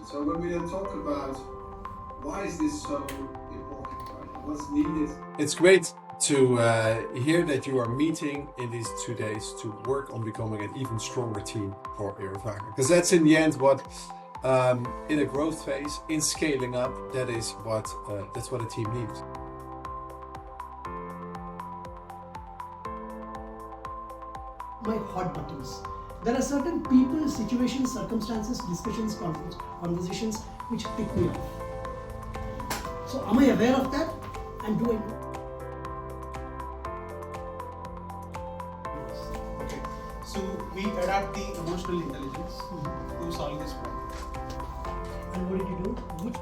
So when we then talk about why is this so important, right? What's needed? It's great to hear that you are meeting in these 2 days to work on becoming an even stronger team for Eruvaka. Because that's in the end what, in a growth phase, in scaling up, that's what a team needs. My hot buttons. There are certain people, situations, circumstances, discussions, conversations which pick me off. So am I aware of that? And do I know? Okay. So we adapt the emotional intelligence to solve this problem. And what did you do? Which